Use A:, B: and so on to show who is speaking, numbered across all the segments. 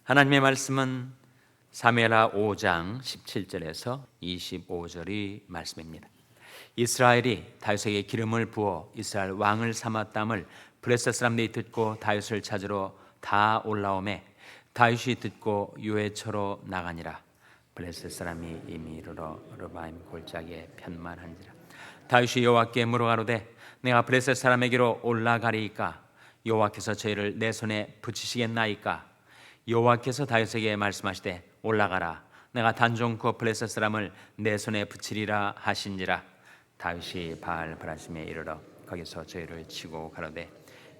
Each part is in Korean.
A: 하나님의 말씀은 사무엘하 5장 17절에서 25절의 말씀입니다. 이스라엘이 다윗에게 기름을 부어 이스라엘 왕을 삼았담을 블레셋 사람들이 듣고 다윗을 찾으러 다 올라오매 다윗이 듣고 요회초로 나가니라. 블레셋 사람이 이미 이르러 르바임 골짜기에 편만한지라. 다윗이 여호와께 물어가로되 내가 블레셋 사람에게로 올라가리이까? 여호와께서 저희를 내 손에 붙이시겠나이까? 여호와께서 다윗에게 말씀하시되 올라가라. 내가 단종코 블레셋 사람을 내 손에 붙이리라 하신지라. 다윗이 바알 브라심에 이르러 거기서 저희를 치고 가로되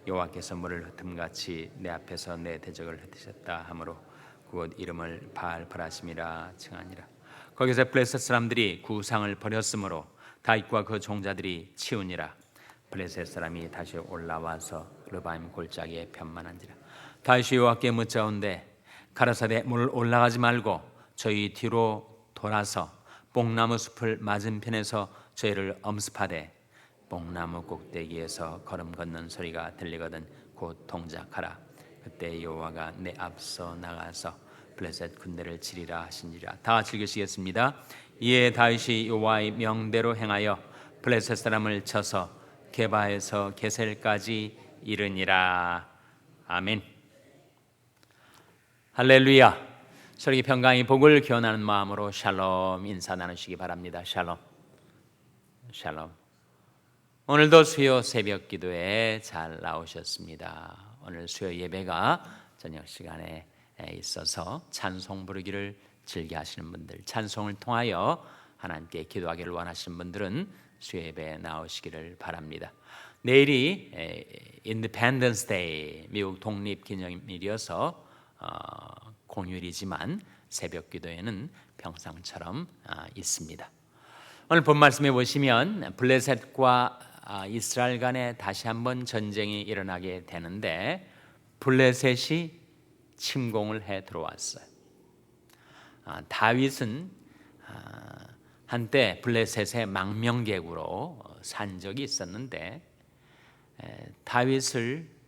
A: 여호와께서 물을 흩음같이 내 앞에서 내 대적을 흩으셨다 하므로 그곳 이름을 바알 브라심이라 칭하니라. 거기서 블레셋 사람들이 구상을 버렸으므로 다윗과 그 종자들이 치우니라. 블레셋 사람이 다시 올라와서 르바임 골짜기에 편만한지라. 다윗이 여호와께 묻자온데 가라사대 물 올라가지 말고 저희 뒤로 돌아서 뽕나무 숲을 맞은편에서 저희를 엄습하되 뽕나무 꼭대기에서 걸음 걷는 소리가 들리거든 곧 동작하라. 그때 여호와가 내 앞서 나가서 블레셋 군대를 치리라 하신지라. 다 같이 읽으시겠습니다. 이에 다윗이 여호와의 명대로 행하여 블레셋 사람을 쳐서 게바에서 게셀까지 이르니라. 아멘. 할렐루야. 서로 평강의 복을 기원하는 마음으로 샬롬 인사 나누시기 바랍니다. 샬롬. 샬롬. 오늘도 수요 새벽 기도에 잘 나오셨습니다. 오늘 수요 예배가 저녁 시간에 있어서 찬송 부르기를 즐겨 하시는 분들, 찬송을 통하여 하나님께 기도하기를 원하시는 분들은 수요 예배에 나오시기를 바랍니다. 내일이 Independence Day, 미국 독립기념일이어서 공휴일이지만 새벽 기도에는 평상처럼 있습니다. 오늘 본 말씀에 보시면 블레셋과 이스라엘 간에 다시 한번 전쟁이 일어나게 되는데 블레셋이 침공을 해 들어왔어요. 다윗은 한때 블레셋의 망명객으로 산 적이 있었는데 다윗을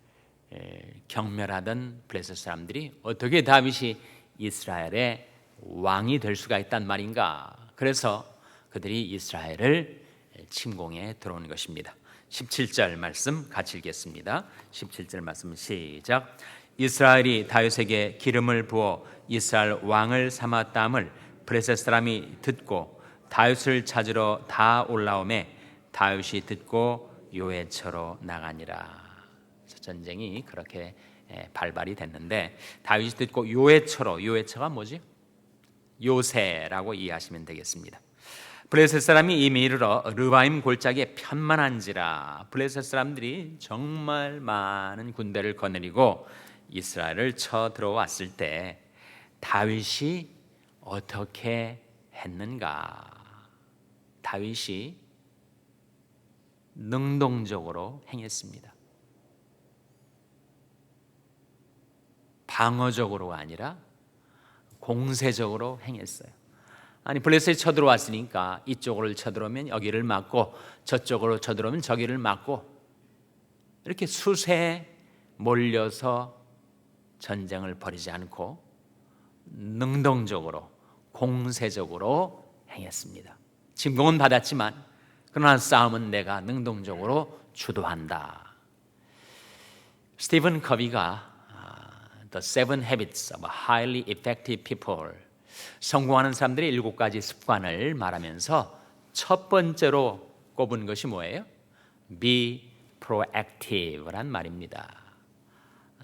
A: 경멸하던 블레셋 사람들이 어떻게 다윗이 이스라엘의 왕이 될 수가 있단 말인가? 그래서 그들이 이스라엘을 침공해 들어온 것입니다. 17절 말씀 같이 읽겠습니다. 17절 말씀 시작. 이스라엘이 다윗에게 기름을 부어 이스라엘 왕을 삼았다함을 블레셋 사람이 듣고 다윗을 찾으러 다 올라오매 다윗이 듣고 요회초로 나가니라. 전쟁이 그렇게 발발이 됐는데 다윗이 듣고 요회초로, 요회초가 뭐지? 요새라고 이해하시면 되겠습니다. 블레셋 사람이 이미 이르러 르바임 골짜기에 편만한지라. 블레셋 사람들이 정말 많은 군대를 거느리고 이스라엘을 쳐 들어왔을 때 다윗이 어떻게 했는가? 다윗이 능동적으로 행했습니다. 방어적으로가 아니라 공세적으로 행했어요. 아니 블레셋이 쳐들어왔으니까 이쪽으로 쳐들어오면 여기를 막고 저쪽으로 쳐들어오면 저기를 막고 이렇게 수세에 몰려서 전쟁을 벌이지 않고 능동적으로 공세적으로 행했습니다. 침공은 받았지만 그러나 싸움은 내가 능동적으로 주도한다. 스티븐 커비가 The Seven Habits of Highly Effective People, 성공하는 사람들의 7가지 습관을 말하면서 첫 번째로 꼽은 것이 뭐예요? Be proactive란 말입니다.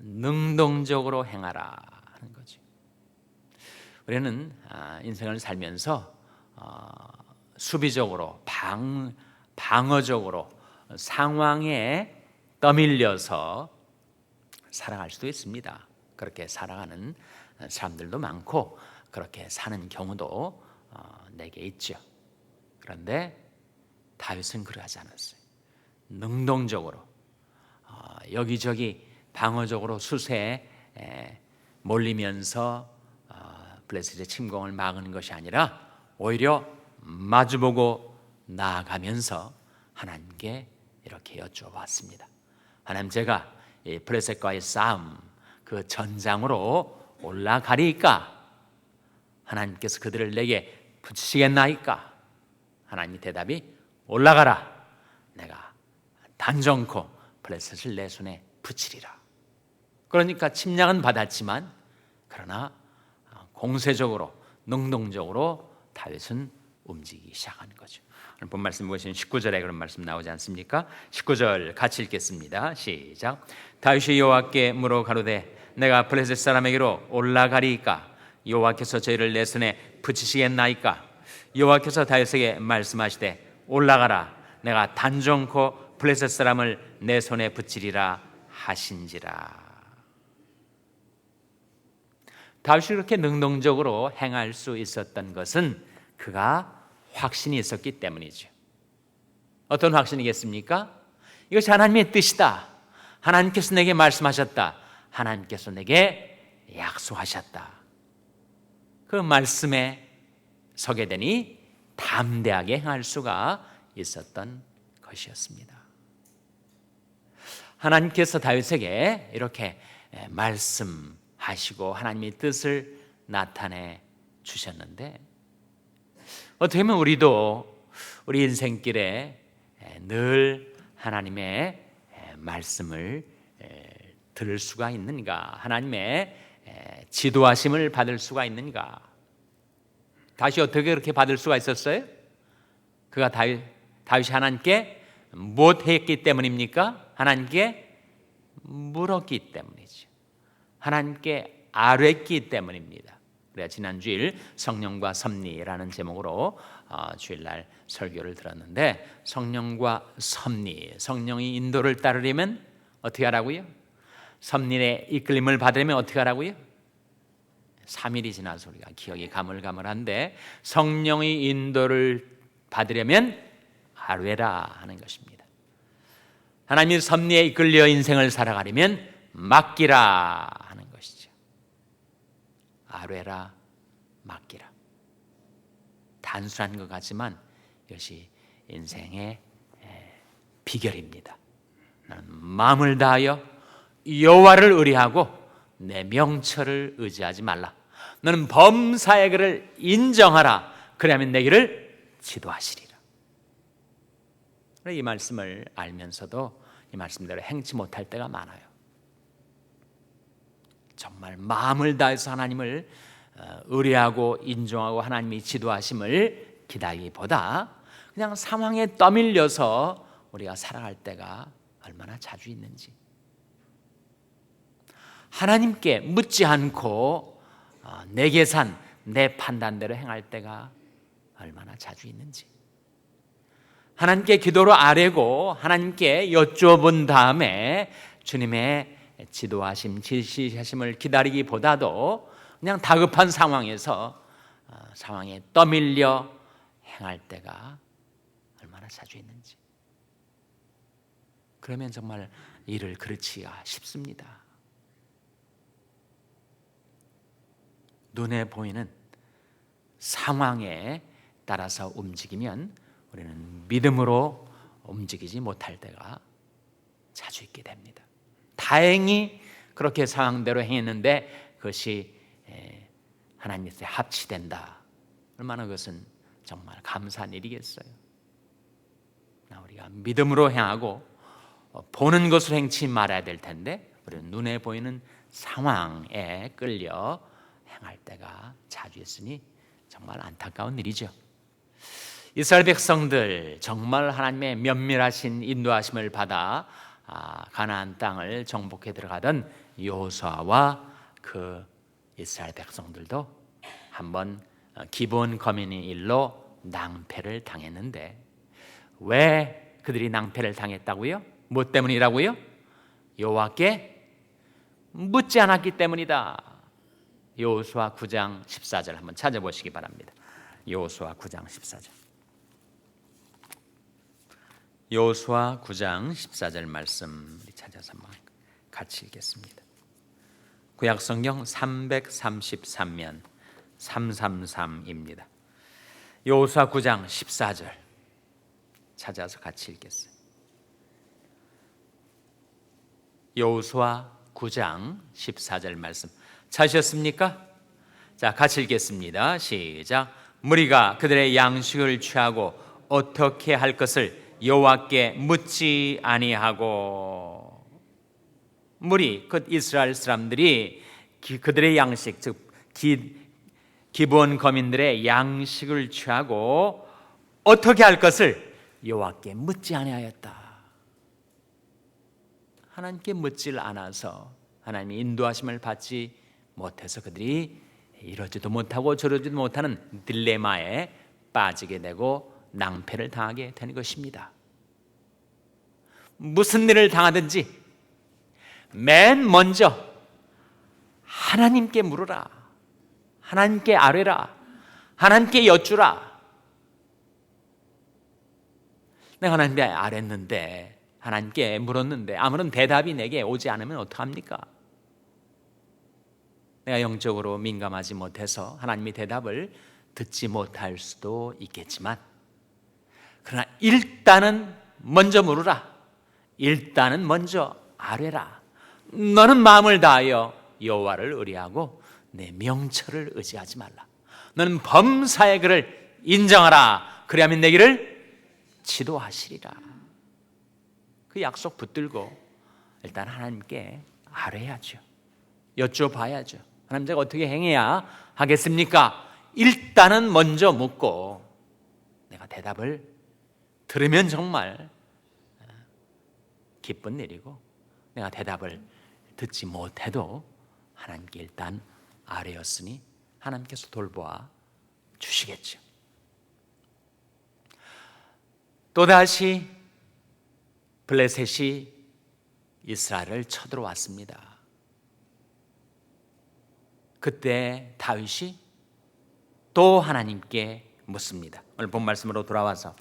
A: 능동적으로 행하라 하는 거죠. 우리는 인생을 살면서 수비적으로 방어적으로 상황에 떠밀려서 살아갈 수도 있습니다. 그렇게 살아가는 사람들도 많고 그렇게 사는 경우도 내게 있죠. 그런데 다윗은 그러하지 않았어요. 능동적으로 여기저기 방어적으로 수세에 몰리면서 블레셋의 침공을 막은 것이 아니라 오히려 마주보고 나아가면서 하나님께 이렇게 여쭤봤습니다. 하나님, 제가 이 블레셋과의 싸움 그 전장으로 올라가리까? 하나님께서 그들을 내게 붙이시겠나이까? 하나님의 대답이 올라가라. 내가 단정코 블레셋을 내 손에 붙이리라. 그러니까 침략은 받았지만 그러나 공세적으로 능동적으로 다윗은 움직이기 시작하는 거죠. 오늘 본 말씀 보시면 19절에 그런 말씀 나오지 않습니까? 19절 같이 읽겠습니다. 시작. 다윗이 여호와께 물어 가로되 내가 블레셋 사람에게로 올라가리이까? 여호와께서 저희를 내 손에 붙이시겠나이까? 여호와께서 다윗에게 말씀하시되 올라가라. 내가 단정코 블레셋 사람을 내 손에 붙이리라 하신지라. 다윗이 그렇게 능동적으로 행할 수 있었던 것은 그가 확신이 있었기 때문이죠. 어떤 확신이겠습니까? 이것이 하나님의 뜻이다. 하나님께서 내게 말씀하셨다. 하나님께서 내게 약속하셨다. 그 말씀에 서게 되니 담대하게 행할 수가 있었던 것이었습니다. 하나님께서 다윗에게 이렇게 말씀하시고 하나님의 뜻을 나타내 주셨는데 어떻게 보면 우리도 우리 인생길에 늘 하나님의 말씀을 들을 수가 있는가? 하나님의 지도하심을 받을 수가 있는가? 다시 어떻게 그렇게 받을 수가 있었어요? 그가 다윗이 하나님께 못했기 때문입니까? 하나님께 물었기 때문이죠. 하나님께 아뢰기 때문입니다. 그래야 지난 주일 성령과 섭리라는 제목으로 주일날 설교를 들었는데 성령과 섭리, 성령의 인도를 따르려면 어떻게 하라고요? 섭리의 이끌림을 받으려면 어떻게 하라고요? 3일이 지나서 우리가 기억이 가물가물한데 성령의 인도를 받으려면 아뢰라 하는 것입니다. 하나님의 섭리에 이끌려 인생을 살아가려면 맡기라 하는 것이죠. 아뢰라, 맡기라. 단순한 것 같지만 이것이 인생의 비결입니다. 나는 마음을 다하여 여호와를 의뢰하고 내 명철을 의지하지 말라. 너는 범사의 그를 인정하라. 그래야만 내 길을 지도하시리라. 이 말씀을 알면서도 이 말씀대로 행치 못할 때가 많아요. 정말 마음을 다해서 하나님을 의뢰하고 인정하고 하나님이 지도하심을 기다리기보다 그냥 상황에 떠밀려서 우리가 살아갈 때가 얼마나 자주 있는지, 하나님께 묻지 않고 내 계산, 내 판단대로 행할 때가 얼마나 자주 있는지, 하나님께 기도로 아뢰고 하나님께 여쭤본 다음에 주님의 지도하심, 지시하심을 기다리기보다도 그냥 다급한 상황에서 상황에 떠밀려 행할 때가 얼마나 자주 있는지. 그러면 정말 일을 그르치기가 쉽습니다. 눈에 보이는 상황에 따라서 움직이면 우리는 믿음으로 움직이지 못할 때가 자주 있게 됩니다. 다행히 그렇게 상황대로 행했는데 그것이 하나님 뜻에 합치된다. 얼마나 그것은 정말 감사한 일이겠어요. 우리가 믿음으로 행하고 보는 것으로 행치 말아야 될 텐데 우리는 눈에 보이는 상황에 끌려 행할 때가 자주 있으니 정말 안타까운 일이죠. 이스라엘 백성들 정말 하나님의 면밀하신 인도하심을 받아 가나안 땅을 정복해 들어가던 여호수아와 그 이스라엘 백성들도 한번 기브온 거민의 일로 낭패를 당했는데 왜 그들이 낭패를 당했다고요? 뭐 때문이라고요? 여호와께 묻지 않았기 때문이다. 여호수아 9장 14절 한번 찾아보시기 바랍니다. 여호수아 9장 14절. 여호수아 9장 14절 말씀 찾아서 한번 같이 읽겠습니다. 구약성경 333면 333입니다. 여호수아 9장 14절 찾아서 같이 읽겠어요. 여호수아 9장 14절 말씀 찾으셨습니까? 자, 같이 읽겠습니다. 시작. 무리가 그들의 양식을 취하고 어떻게 할 것을 여호와께 묻지 아니하고. 무리, 그 이스라엘 사람들이 그들의 양식, 즉 기본 거민들의 양식을 취하고 어떻게 할 것을 여호와께 묻지 아니하였다. 하나님께 묻질 않아서, 하나님의 인도하심을 받지 못해서 그들이 이러지도 못하고 저러지도 못하는 딜레마에 빠지게 되고 낭패를 당하게 되는 것입니다. 무슨 일을 당하든지 맨 먼저 하나님께 물으라, 하나님께 아뢰라, 하나님께 여쭈라. 내가 하나님께 아뢰는데, 하나님께 물었는데 아무런 대답이 내게 오지 않으면 어떡합니까? 내가 영적으로 민감하지 못해서 하나님의 대답을 듣지 못할 수도 있겠지만, 그러나 일단은 먼저 물으라, 일단은 먼저 아뢰라. 너는 마음을 다하여 여호와를 의뢰하고 내 명철을 의지하지 말라. 너는 범사의 그를 인정하라. 그리하면 내 길을 지도하시리라. 그 약속 붙들고 일단 하나님께 아뢰야죠. 여쭤봐야죠. 하나님, 제가 어떻게 행해야 하겠습니까? 일단은 먼저 묻고 내가 대답을 들으면 정말 기쁜 일이고, 내가 대답을 듣지 못해도 하나님께 일단 아뢰었으니 하나님께서 돌보아 주시겠죠. 또다시 블레셋이 이스라엘을 쳐들어왔습니다. 그때 다윗이 또 하나님께 묻습니다. 오늘 본 말씀으로 돌아와서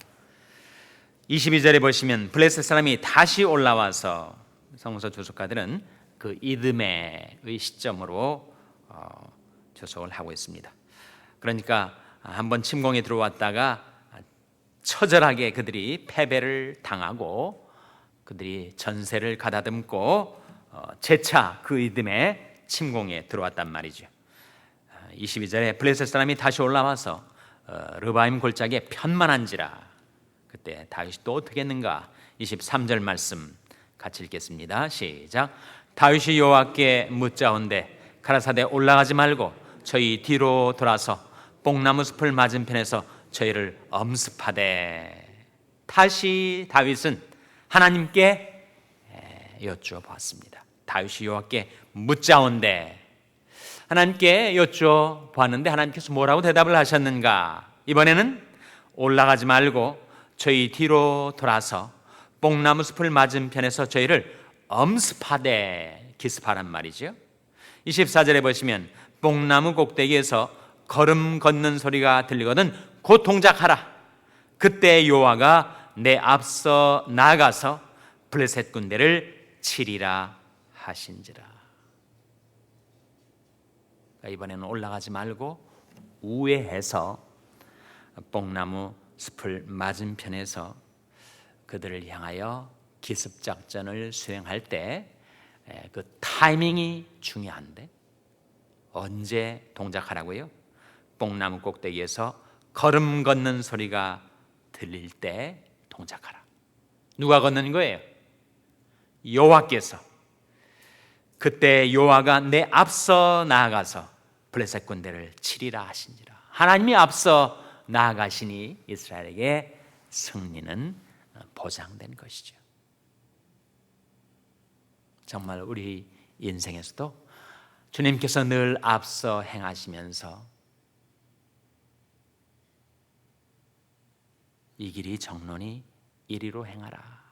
A: 22절에 보시면 블레셋 사람이 다시 올라와서, 성서 주석가들은 그 이드메의 시점으로 주석을 하고 있습니다. 그러니까 한번 침공에 들어왔다가 처절하게 그들이 패배를 당하고 그들이 전세를 가다듬고 재차 그 이듬해 침공에 들어왔단 말이죠. 22절에 블레셋 사람이 다시 올라와서 르바임 골짜기에 편만한지라. 그때 다윗이 또 어떻게 했는가? 23절 말씀 같이 읽겠습니다. 시작. 다윗이 여호와께 묻자온대 가라사대 올라가지 말고 저희 뒤로 돌아서 뽕나무 숲을 맞은편에서 저희를 엄습하되. 다시 다윗은 하나님께 여쭤봤습니다. 다윗이 여호와께 묻자온대, 하나님께 여쭤봤는데 하나님께서 뭐라고 대답을 하셨는가? 이번에는 올라가지 말고 저희 뒤로 돌아서 뽕나무 숲을 맞은편에서 저희를 엄습하되, 기습하란 말이죠. 24절에 보시면 뽕나무 꼭대기에서 걸음 걷는 소리가 들리거든 곧 동작하라. 그때 여호와가 내 앞서 나아가서 블레셋 군대를 치리라 하신지라. 이번에는 올라가지 말고 우회해서 뽕나무 숲을 맞은편에서 그들을 향하여 기습작전을 수행할 때 그 타이밍이 중요한데, 언제 동작하라고요? 뽕나무 꼭대기에서 걸음 걷는 소리가 들릴 때 동작하라. 누가 걷는 거예요? 여호와께서. 그때 여호와가 내 앞서 나아가서 블레셋 군대를 치리라 하신지라. 하나님이 앞서 나아가시니 이스라엘에게 승리는 보장된 것이죠. 정말 우리 인생에서도 주님께서 늘 앞서 행하시면서 이 길이 정론이 이리로 행하라,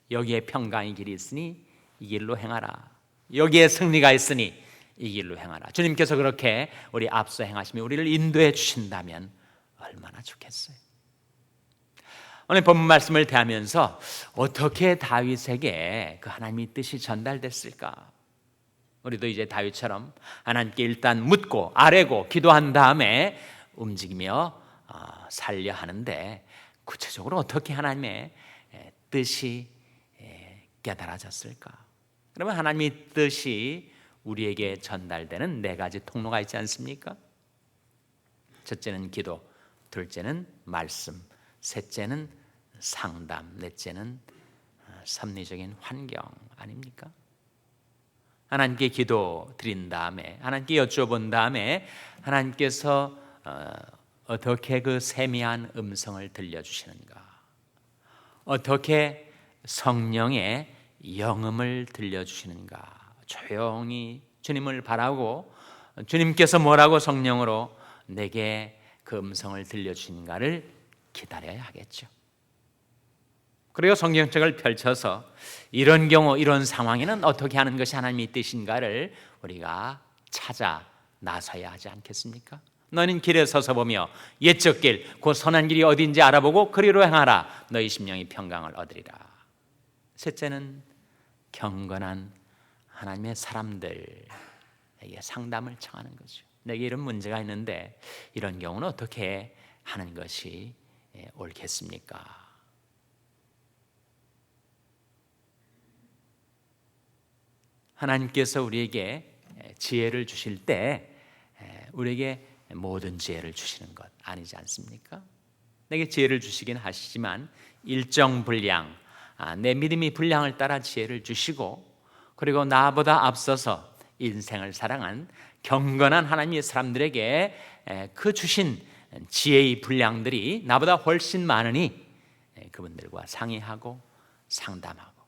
A: 여기에 평강의 길이 있으니 이 길로 행하라, 여기에 승리가 있으니 이 길로 행하라. 주님께서 그렇게 우리 앞서 행하시며 우리를 인도해 주신다면 얼마나 좋겠어요. 오늘 본문 말씀을 대하면서 어떻게 다윗에게 그 하나님의 뜻이 전달됐을까? 우리도 이제 다윗처럼 하나님께 일단 묻고 아뢰고 기도한 다음에 움직이며 살려 하는데, 구체적으로 어떻게 하나님의 뜻이 깨달아졌을까? 그러면 하나님의 뜻이 우리에게 전달되는 네 가지 통로가 있지 않습니까? 첫째는 기도, 둘째는 말씀, 셋째는 상담, 넷째는 섭리적인 환경 아닙니까? 하나님께 기도 드린 다음에, 하나님께 여쭤본 다음에 하나님께서 어떻게 그 세미한 음성을 들려주시는가, 어떻게 성령의 영음을 들려주시는가, 조용히 주님을 바라고 주님께서 뭐라고 성령으로 내게 그 음성을 들려주시는가를 기다려야 하겠죠. 그리고 성경책을 펼쳐서 이런 경우 이런 상황에는 어떻게 하는 것이 하나님의 뜻인가를 우리가 찾아 나서야 하지 않겠습니까? 너는 길에 서서 보며 옛적 길, 그 선한 길이 어딘지 알아보고 그리로 행하라. 너희 심령이 평강을 얻으리라. 셋째는 경건한 하나님의 사람들에게 상담을 청하는 거죠. 내게 이런 문제가 있는데 이런 경우는 어떻게 하는 것이 옳겠습니까? 하나님께서 우리에게 지혜를 주실 때 우리에게 모든 지혜를 주시는 것 아니지 않습니까? 내게 지혜를 주시긴 하시지만 일정 분량, 내 믿음이 분량을 따라 지혜를 주시고, 그리고 나보다 앞서서 인생을 사랑한 경건한 하나님의 사람들에게 그 주신 지혜의 분량들이 나보다 훨씬 많으니 그분들과 상의하고 상담하고,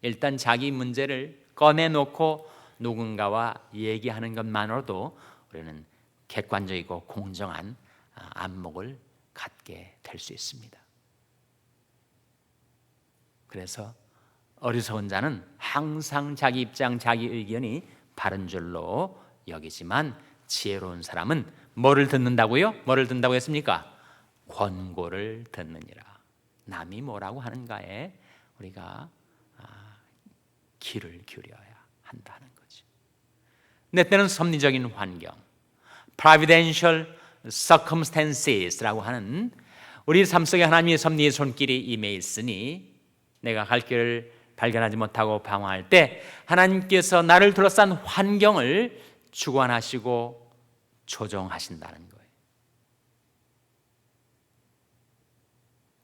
A: 일단 자기 문제를 꺼내놓고 누군가와 얘기하는 것만으로도 우리는 객관적이고 공정한 안목을 갖게 될 수 있습니다. 그래서 어리석은 자는 항상 자기 입장, 자기 의견이 바른 줄로 여기지만 지혜로운 사람은 뭐를 듣는다고요? 뭐를 듣는다고 했습니까? 권고를 듣느니라. 남이 뭐라고 하는가에 우리가 귀를 기울여야 한다는 거죠. 넷째는 섭리적인 환경, providential circumstances라고 하는 우리 삶 속에 하나님의 섭리의 손길이 임해 있으니 내가 갈 길을 발견하지 못하고 방황할 때 하나님께서 나를 둘러싼 환경을 주관하시고 조정하신다는 거예요.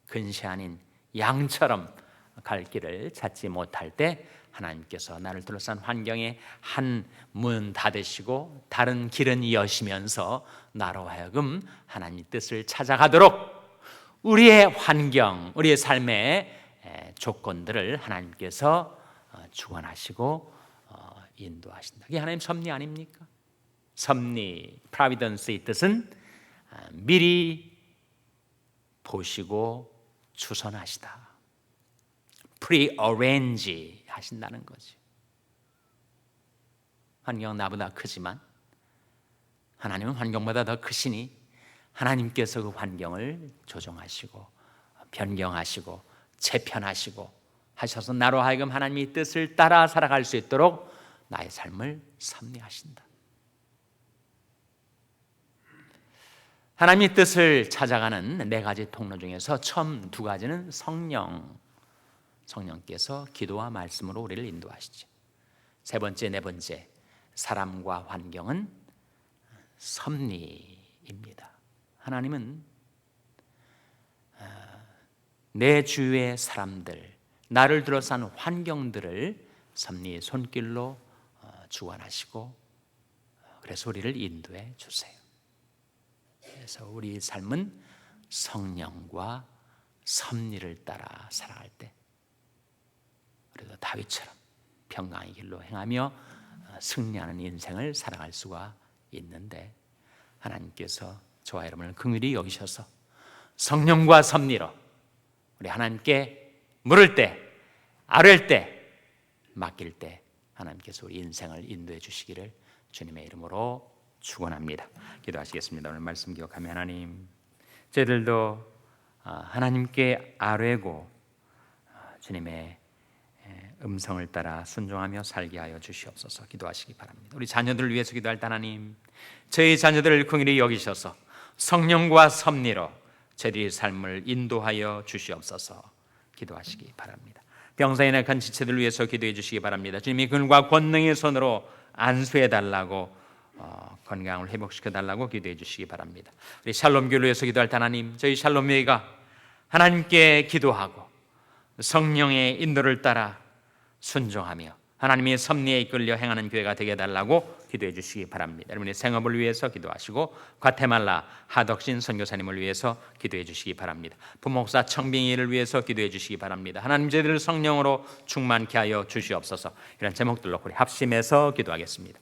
A: 근시 아닌 양처럼 갈 길을 찾지 못할 때 하나님께서 나를 둘러싼 환경에 한 문 닫으시고 다른 길은 여시면서 나로 하여금 하나님의 뜻을 찾아가도록 우리의 환경, 우리의 삶의 조건들을 하나님께서 주관하시고 인도하신다. 이게 하나님 섭리 아닙니까? 섭리, providence의 뜻은 미리 보시고 주선하시다, prearrange 하신다는 거죠. 환경은 나보다 크지만 하나님은 환경보다 더 크시니 하나님께서 그 환경을 조정하시고 변경하시고 재편하시고 하셔서 나로 하여금 하나님의 뜻을 따라 살아갈 수 있도록 나의 삶을 섭리하신다. 하나님의 뜻을 찾아가는 네 가지 통로 중에서 처음 두 가지는 성령께서 기도와 말씀으로 우리를 인도하시죠. 세 번째, 네 번째, 사람과 환경은 섭리입니다. 하나님은 내 주위의 사람들, 나를 둘러싼 환경들을 섭리의 손길로 주관하시고 그래서 우리를 인도해 주세요. 그래서 우리 삶은 성령과 섭리를 따라 살아갈 때 그래도 다윗처럼 평강의 길로 행하며 승리하는 인생을 살아갈 수가 있는데, 하나님께서 저와 여러분을 긍휼히 여기셔서 성령과 섭리로 우리 하나님께 물을 때, 아뢰일 때, 맡길 때 하나님께서 우리 인생을 인도해 주시기를 주님의 이름으로 축원합니다. 기도하시겠습니다. 오늘 말씀 기억하며 하나님, 저희들도 하나님께 아뢰고 주님의 음성을 따라 순종하며 살게 하여 주시옵소서. 기도하시기 바랍니다. 우리 자녀들을 위해서 기도할 때 하나님, 저희 자녀들을 긍휼히 여기셔서 성령과 섭리로 저희들의 삶을 인도하여 주시옵소서. 기도하시기 바랍니다. 병상에 낙한 지체들을 위해서 기도해 주시기 바랍니다. 주님이 근과 권능의 손으로 안수해 달라고 건강을 회복시켜 달라고 기도해 주시기 바랍니다. 우리 샬롬 교회를 위해서 기도할 때 하나님, 저희 샬롬 교회가 하나님께 기도하고 성령의 인도를 따라 순종하며 하나님의 섭리에 이끌려 행하는 교회가 되게 해달라고 기도해 주시기 바랍니다. 여러분의 생업을 위해서 기도하시고 과테말라 하덕신 선교사님을 위해서 기도해 주시기 바랍니다. 부목사 청빙이를 위해서 기도해 주시기 바랍니다. 하나님 저희들을 성령으로 충만케 하여 주시옵소서. 이런 제목들로 우리 합심해서 기도하겠습니다.